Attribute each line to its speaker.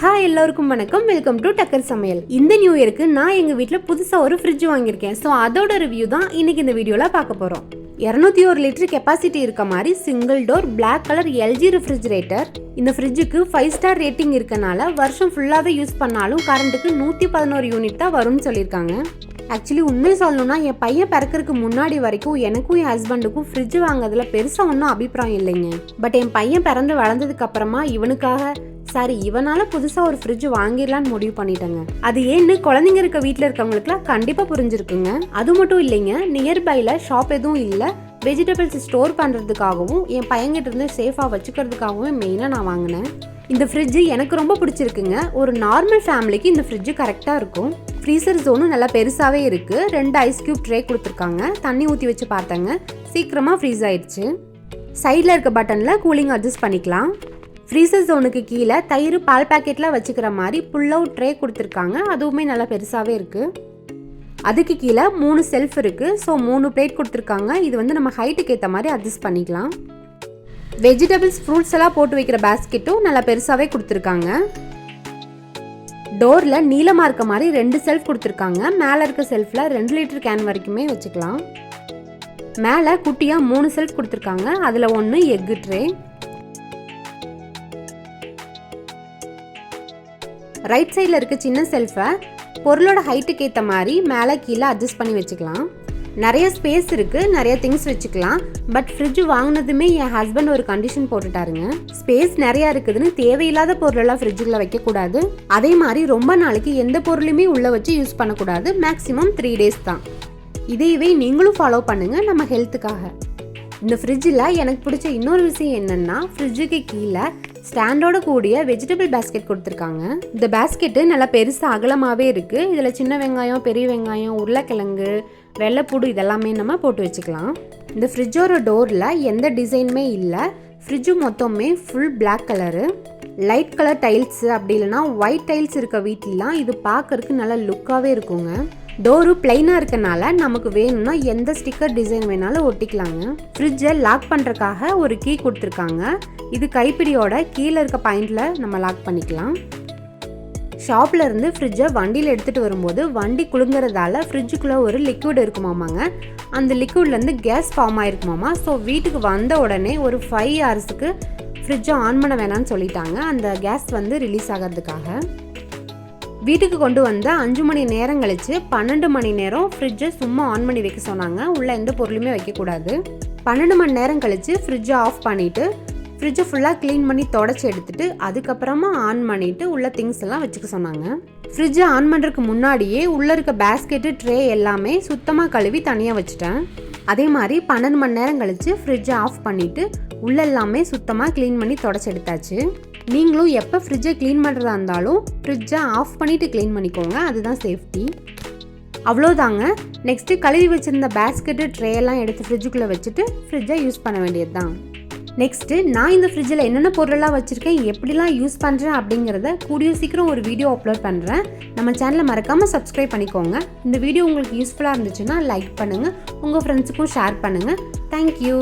Speaker 1: Hi எல்லாருக்கும் வணக்கம். Welcome to டக்கர் சமையல். இந்த நியூ இயருக்கு நான் எங்கள் வீட்டில் புதுசாக ஒரு ஃப்ரிட்ஜ் வாங்கியிருக்கேன். ஸோ அதோட ரிவ்யூ தான் இன்னைக்கு இந்த வீடியோவில் பார்க்க போகிறோம். 201 லிட்டர் கெப்பாசிட்டி இருக்க மாதிரி single door black colour LG refrigerator. இந்த ஃப்ரிட்ஜுக்கு 5 ஸ்டார் ரேட்டிங் இருக்கனால வருஷம் ஃபுல்லாகவே யூஸ் பண்ணாலும் கரண்ட்டுக்கு 111 யூனிட் தான் வரும்னு சொல்லியிருக்காங்க. ஆக்சுவலி உண்மை சொல்லணும்னா என் பையன் பிறக்கிறதுக்கு முன்னாடி வரைக்கும் எனக்கும் என் ஹஸ்பண்டுக்கும் ஃப்ரிட்ஜ் வாங்குறதுல பெருசாக ஒன்றும் அபிப்பிராயம் இல்லைங்க. பட் என் பையன் பிறந்து வளர்ந்ததுக்கு அப்புறமா இவனால புதுசாக ஒரு ஃப்ரிட்ஜ் வாங்கிடலான்னு முடிவு பண்ணிட்டேங்க. அது ஏன்னு குழந்தைங்க இருக்க வீட்டில் இருக்கவங்களுக்குலாம் கண்டிப்பாக புரிஞ்சிருக்குங்க. அது மட்டும் இல்லைங்க, நியர்பைல ஷாப் எதுவும் இல்லை, வெஜிடபிள்ஸ் ஸ்டோர் பண்ணுறதுக்காகவும் என் பையன்கிட்ட இருந்து சேஃபாக வச்சுக்கிறதுக்காகவும் மெயினாக நான் வாங்கினேன். இந்த ஃப்ரிட்ஜ் எனக்கு ரொம்ப பிடிச்சிருக்குங்க. ஒரு நார்மல் ஃபேமிலிக்கு இந்த ஃப்ரிட்ஜ் கரெக்டாக இருக்கும். ஃப்ரீசர் ஜோனும் நல்லா பெருசாகவே இருக்குது. 2 ஐஸ் கியூப் ட்ரே கொடுத்துருக்காங்க. தண்ணி ஊற்றி வச்சு பார்த்தேங்க, சீக்கிரமாக ஃப்ரீஸ் ஆயிடுச்சு. சைடில் இருக்க பட்டனில் கூலிங் அட்ஜஸ்ட் பண்ணிக்கலாம். ஃப்ரீசர் ஜோனுக்கு கீழே தயிர் பால் பேக்கெட்லாம் வச்சுக்கிற மாதிரி புல் அவுட் ட்ரே கொடுத்துருக்காங்க. அதுவுமே நல்லா பெருசாகவே இருக்குது. அதுக்கு கீழே 3 செல்ஃப் இருக்குது. ஸோ 3 பிளேட் கொடுத்துருக்காங்க. இது நம்ம ஹைட்டுக்கு ஏற்ற மாதிரி அட்ஜஸ்ட் பண்ணிக்கலாம். வெஜிடபிள்ஸ் ஃப்ரூட்ஸ் எல்லாம் போட்டு வைக்கிற பேஸ்கெட்டும் நல்லா பெருசாகவே கொடுத்துருக்காங்க. டோரில் நீளமாக இருக்க மாதிரி 2 செல்ஃப் கொடுத்துருக்காங்க. மேலே இருக்க செல்ஃபில் 2 லிட்டர் கேன் வரைக்குமே வச்சுக்கலாம். மேலே குட்டியாக 3 செல்ஃப் கொடுத்துருக்காங்க. அதில் 1 எக்கு ட்ரே. ரைட் சைடில் இருக்க சின்ன செல்ஃபை பொருளோட ஹைட்டுக்கு ஏற்ற மாதிரி மேலே கீழே அட்ஜஸ்ட் பண்ணி வச்சுக்கலாம். நிறைய ஸ்பேஸ் இருக்குது, நிறைய திங்ஸ் வச்சுக்கலாம். பட் ஃப்ரிட்ஜ் வாங்கினதுமே என் ஹஸ்பண்ட் ஒரு கண்டிஷன் போட்டுட்டாருங்க. ஸ்பேஸ் நிறையா இருக்குதுன்னு தேவையில்லாத பொருளெல்லாம் ஃப்ரிட்ஜுக்குள்ள வைக்கக்கூடாது. அதே மாதிரி ரொம்ப நாளைக்கு எந்த பொருளுமே உள்ளே வச்சு யூஸ் பண்ணக்கூடாது. மேக்ஸிமம் 3 days தான். இதையவே நீங்களும் ஃபாலோ பண்ணுங்கள் நம்ம ஹெல்த்துக்காக. இந்த ஃப்ரிட்ஜில் எனக்கு பிடிச்ச இன்னொரு விஷயம் என்னென்னா, ஃப்ரிட்ஜுக்கு கீழே ஸ்டாண்டோட கூடிய வெஜிடபிள் பேஸ்கெட் கொடுத்துருக்காங்க. இந்த பேஸ்கெட்டு நல்லா பெருசாக அகலமாகவே இருக்குது. இதில் சின்ன வெங்காயம், பெரிய வெங்காயம், உருளைக்கிழங்கு, வெள்ளைப்பூடு இதெல்லாமே நம்ம போட்டு வச்சுக்கலாம். இந்த ஃப்ரிட்ஜோட டோரில் எந்த டிசைனுமே இல்லை. ஃப்ரிட்ஜு மொத்தமே full black colour. Light colour tiles அப்படி இல்லைனா ஒயிட் டைல்ஸ் இருக்க வீட்டிலாம் இது பார்க்கறதுக்கு நல்லா லுக்காகவே இருக்குங்க. டோரு பிளைனாக இருக்கனால நமக்கு வேணும்னா எந்த ஸ்டிக்கர் டிசைன் வேணாலும் ஒட்டிக்கலாங்க. ஃப்ரிட்ஜை லாக் பண்ணுறதுக்காக ஒரு கீ கொடுத்துருக்காங்க. இது கைப்பிடியோட கீழே இருக்க பாயிண்டில் நம்ம லாக் பண்ணிக்கலாம். ஷாப்பில் இருந்து ஃப்ரிட்ஜை வண்டியில் எடுத்துகிட்டு வரும்போது வண்டி குலுங்குறதால ஃப்ரிட்ஜுக்குள்ளே ஒரு லிக்விட் இருக்குமாமாங்க. அந்த லிக்விட்லேருந்து கேஸ் ஃபார்ம் ஆகிருக்குமாமா. ஸோ வீட்டுக்கு வந்த உடனே ஒரு 5 hours ஃப்ரிட்ஜை ஆன் பண்ண வேணாம்னு சொல்லிட்டாங்க. அந்த கேஸ் ரிலீஸ் ஆகிறதுக்காக. வீட்டுக்கு கொண்டு வந்த 5 மணி நேரம் கழிச்சு 12 மணி நேரம் ஃப்ரிட்ஜை சும்மா ஆன் பண்ணி வைக்க சொன்னாங்க. உள்ள எந்த பொருளுமே வைக்கக்கூடாது. 12 மணி நேரம் கழிச்சு ஃப்ரிட்ஜை ஆஃப் பண்ணிவிட்டு ஃப்ரிட்ஜை ஃபுல்லாக க்ளீன் பண்ணி தொடச்சி எடுத்துட்டு அதுக்கப்புறமா ஆன் பண்ணிவிட்டு உள்ள திங்ஸ் எல்லாம் வச்சுக்க சொன்னாங்க. ஃப்ரிட்ஜை ஆன் பண்ணுறதுக்கு முன்னாடியே உள்ளே இருக்க பேஸ்கெட்டு ட்ரே எல்லாமே சுத்தமாக கழுவி தனியாக வச்சுட்டேன். அதே மாதிரி 12 மணி நேரம் கழிச்சு ஃப்ரிட்ஜை ஆஃப் பண்ணிவிட்டு உள்ள எல்லாமே சுத்தமாக க்ளீன் பண்ணி தொடச்சி எடுத்தாச்சு. நீங்களும் எப்போ ஃப்ரிட்ஜை க்ளீன் பண்ணுறதா இருந்தாலும் ஃப்ரிட்ஜை ஆஃப் பண்ணிவிட்டு க்ளீன் பண்ணிக்கோங்க. அதுதான் சேஃப்டி. அவ்வளோதாங்க. நெக்ஸ்ட்டு கழுவி வச்சுருந்த பேஸ்கெட்டு ட்ரே எல்லாம் எடுத்து ஃப்ரிட்ஜுக்குள்ளே வச்சுட்டு ஃப்ரிட்ஜை யூஸ் பண்ண வேண்டியது தான். நெக்ஸ்ட்டு நான் இந்த ஃப்ரிட்ஜில் என்னென்ன பொருளெல்லாம் வச்சுருக்கேன், எப்படிலாம் யூஸ் பண்ணுறேன் அப்படிங்கிறத கூடிய சீக்கிரம் ஒரு வீடியோ அப்லோட் பண்ணுறேன். நம்ம சேனலை மறக்காமல் சப்ஸ்கிரைப் பண்ணிக்கோங்க. இந்த வீடியோ உங்களுக்கு யூஸ்ஃபுல்லாக இருந்துச்சுன்னா லைக் பண்ணுங்கள், உங்கள் ஃப்ரெண்ட்ஸுக்கும் ஷேர் பண்ணுங்கள். தேங்க்யூ.